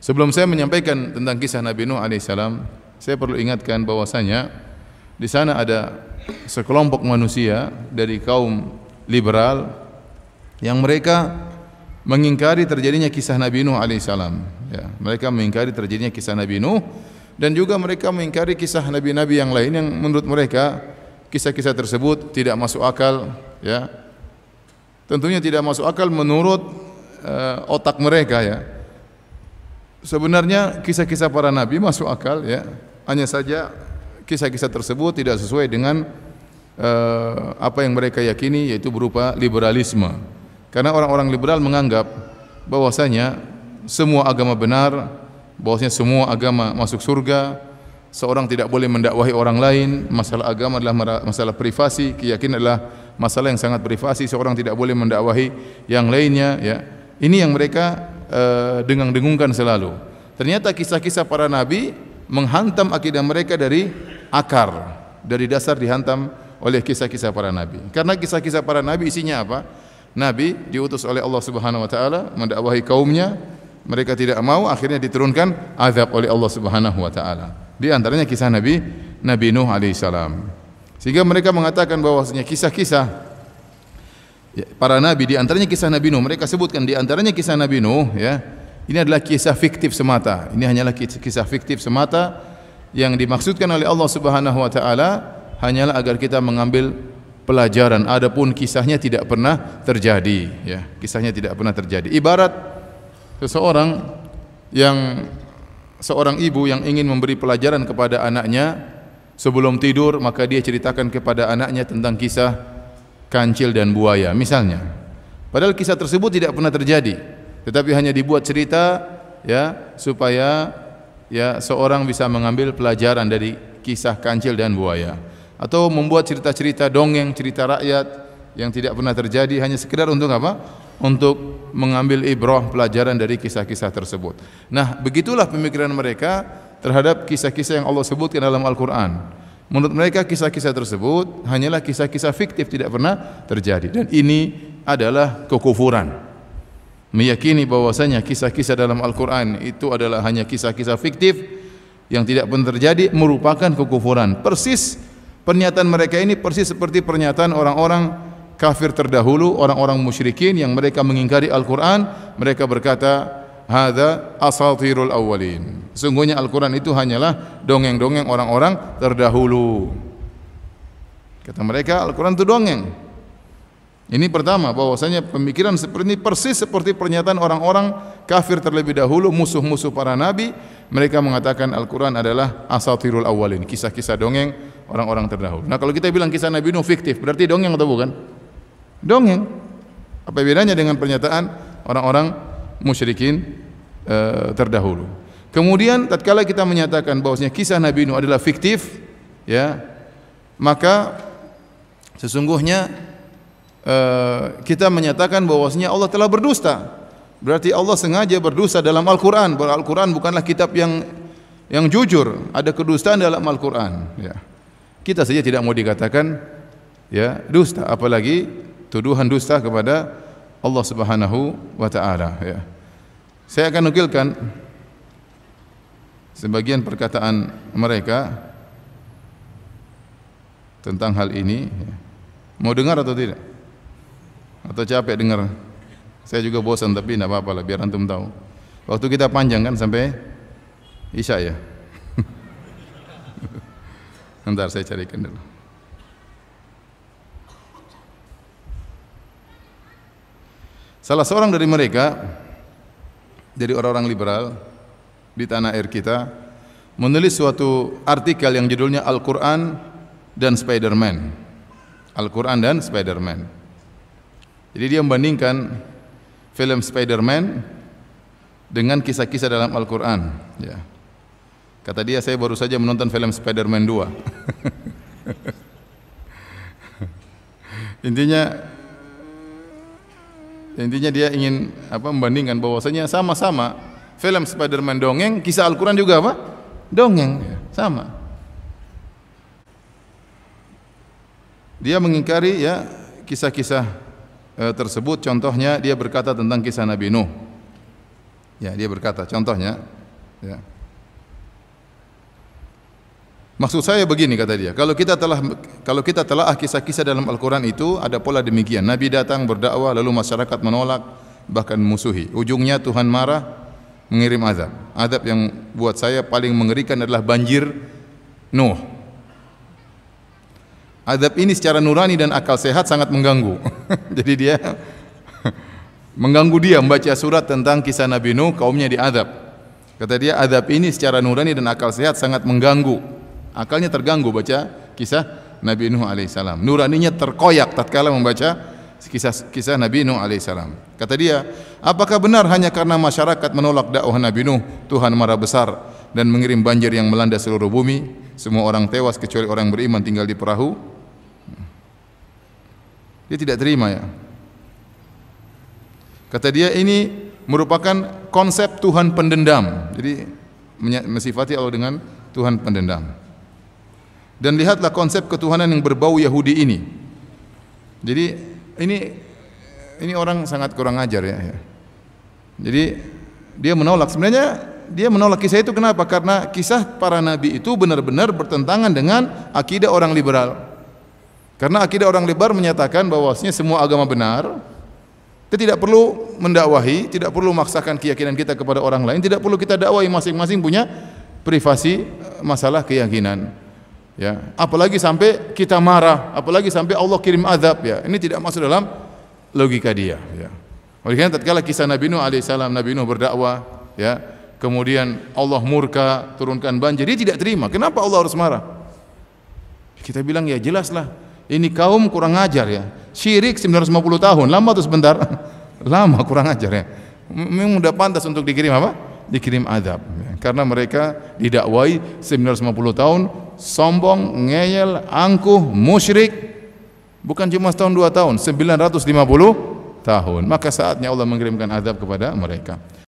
Sebelum saya menyampaikan tentang kisah Nabi Nuh alaihissalam, saya perlu ingatkan bahwasanya di sana ada sekelompok manusia dari kaum liberal yang mereka mengingkari terjadinya kisah Nabi Nuh alaihissalam. Ya, mereka mengingkari terjadinya kisah Nabi Nuh dan juga mereka mengingkari kisah nabi-nabi yang lain yang menurut mereka kisah-kisah tersebut tidak masuk akal. Ya, tentunya tidak masuk akal menurut otak mereka. Ya, sebenarnya kisah-kisah para nabi masuk akal. Ya, hanya saja kisah-kisah tersebut tidak sesuai dengan apa yang mereka yakini, yaitu berupa liberalisme. Karena orang-orang liberal menganggap bahwasanya semua agama benar, bahwasanya semua agama masuk surga, seorang tidak boleh mendakwahi orang lain, masalah agama adalah masalah privasi, keyakinan adalah masalah yang sangat privasi, seorang tidak boleh mendakwahi yang lainnya. Ya, ini yang mereka dengung-dengungkan selalu. Ternyata kisah-kisah para nabi menghantam akidah mereka dari akar, dari dasar dihantam oleh kisah-kisah para nabi. Karena kisah-kisah para nabi isinya apa? Nabi diutus oleh Allah Subhanahu wa taala mendakwahi kaumnya, mereka tidak mau, akhirnya diturunkan azab oleh Allah Subhanahu wa taala. Di antaranya kisah Nabi Nuh alaihissalam. Sehingga mereka mengatakan bahwasanya kisah-kisah para nabi, di antaranya kisah Nabi Nuh, mereka sebutkan di antaranya kisah Nabi Nuh, ya. Ini adalah kisah fiktif semata. Ini hanyalah kisah fiktif semata yang dimaksudkan oleh Allah Subhanahu wa taala hanyalah agar kita mengambil pelajaran. Adapun kisahnya tidak pernah terjadi, ya. Kisahnya tidak pernah terjadi. Ibarat seorang ibu yang ingin memberi pelajaran kepada anaknya sebelum tidur, maka dia ceritakan kepada anaknya tentang kisah kancil dan buaya misalnya. Padahal kisah tersebut tidak pernah terjadi, tetapi hanya dibuat cerita, ya, supaya ya seorang bisa mengambil pelajaran dari kisah kancil dan buaya, atau membuat cerita-cerita dongeng, cerita rakyat yang tidak pernah terjadi hanya sekedar untuk apa? Untuk mengambil ibrah, pelajaran dari kisah-kisah tersebut. Nah, begitulah pemikiran mereka terhadap kisah-kisah yang Allah sebutkan dalam Al-Qur'an. Menurut mereka kisah-kisah tersebut hanyalah kisah-kisah fiktif, tidak pernah terjadi, dan ini adalah kekufuran. Meyakini bahwasanya kisah-kisah dalam Al-Qur'an itu adalah hanya kisah-kisah fiktif yang tidak pernah terjadi merupakan kekufuran. Persis pernyataan mereka ini persis seperti pernyataan orang-orang kafir terdahulu, orang-orang musyrikin yang mereka mengingkari Al-Qur'an. Mereka berkata, hadza asatirul awwalin. Sungguhnya Al-Qur'an itu hanyalah dongeng-dongeng orang-orang terdahulu. Kata mereka, Al-Qur'an itu dongeng. Ini pertama, bahwasanya pemikiran seperti ini persis seperti pernyataan orang-orang kafir terlebih dahulu, musuh-musuh para nabi. Mereka mengatakan Al-Qur'an adalah asatirul awwalin, kisah-kisah dongeng orang-orang terdahulu. Nah, kalau kita bilang kisah Nabi Nuh fiktif, berarti dongeng atau bukan? Dongeng. Apa bedanya dengan pernyataan orang-orang musyrikin terdahulu? Kemudian tatkala kita menyatakan bahwasanya kisah Nabi Nuh adalah fiktif, ya, maka sesungguhnya kita menyatakan bahwasanya Allah telah berdusta. Berarti Allah sengaja berdusta dalam Al-Qur'an. Al-Qur'an bukanlah kitab yang jujur, ada kedustaan dalam Al-Qur'an, ya. Kita saja tidak mau dikatakan, ya, dusta, apalagi tuduhan dusta kepada Allah Subhanahu wa taala, ya. Saya akan nukilkan sebagian perkataan mereka tentang hal ini. Mau dengar atau tidak? Atau capek dengar? Saya juga bosan, tapi tidak apa-apa lah, biar antum tahu. Waktu kita panjang kan sampai Isya, ya. Bentar saya carikan dulu. Salah seorang dari mereka, dari orang-orang liberal di tanah air kita, menulis suatu artikel yang judulnya Al-Qur'an dan Spider-Man. Al-Qur'an dan Spider-Man. Jadi dia membandingkan film Spider-Man dengan kisah-kisah dalam Al-Qur'an, ya. Kata dia, saya baru saja menonton film Spider-Man 2. Intinya dia ingin membandingkan bahwasanya sama-sama film Spider-Man dongeng, kisah Al-Qur'an juga apa? Dongeng, ya, sama. Dia mengingkari, ya, kisah-kisah tersebut. Contohnya dia berkata tentang kisah Nabi Nuh. Ya, dia berkata contohnya Ya. Maksud saya begini, kata dia, kalau kita telah kisah-kisah dalam Al-Quran itu ada pola demikian. Nabi datang berdakwah lalu masyarakat menolak bahkan musuhi. Ujungnya Tuhan marah, mengirim azab. Azab yang buat saya paling mengerikan adalah banjir Nuh. Azab ini secara nurani dan akal sehat sangat mengganggu. Jadi dia mengganggu dia membaca surat tentang kisah Nabi Nuh, kaumnya diazab. Kata dia, azab ini secara nurani dan akal sehat sangat mengganggu. Akalnya terganggu baca kisah Nabi Nuh alaihissalam. Nuraninya terkoyak tatkala membaca kisah Nabi Nuh alaihissalam. Kata dia, apakah benar hanya karena masyarakat menolak dakwah Nabi Nuh, Tuhan marah besar dan mengirim banjir yang melanda seluruh bumi, semua orang tewas kecuali orang beriman tinggal di perahu? Dia tidak terima ya. Kata dia, ini merupakan konsep Tuhan pendendam. Jadi mensifati Allah dengan Tuhan pendendam. Dan lihatlah konsep ketuhanan yang berbau Yahudi ini. Jadi ini orang sangat kurang ajar ya. Jadi dia menolak, sebenarnya dia menolak kisah itu kenapa? Karena kisah para nabi itu benar-benar bertentangan dengan akidah orang liberal. Karena akidah orang liberal menyatakan bahwasanya semua agama benar. Kita tidak perlu mendakwahi, tidak perlu memaksakan keyakinan kita kepada orang lain, tidak perlu kita dakwahi, masing-masing punya privasi masalah keyakinan. Ya, apalagi sampai kita marah, apalagi sampai Allah kirim azab ya. Ini tidak masuk dalam logika dia ya. Oleh karena tatkala kisah Nabi Nuh alaihissalam, Nabi Nuh berdakwah ya, kemudian Allah murka, turunkan banjir, dia tidak terima. Kenapa Allah harus marah? Kita bilang ya jelaslah, ini kaum kurang ajar ya. Syirik 950 tahun, lama tuh sebentar. Lama, kurang ajar ya. Memang sudah pantas untuk dikirim apa? Dikirim azab ya. Karena mereka didakwai 950 tahun sombong, ngeyel, angkuh, musyrik, bukan cuma setahun 2 tahun, 950 tahun. Maka saatnya Allah mengirimkan azab kepada mereka.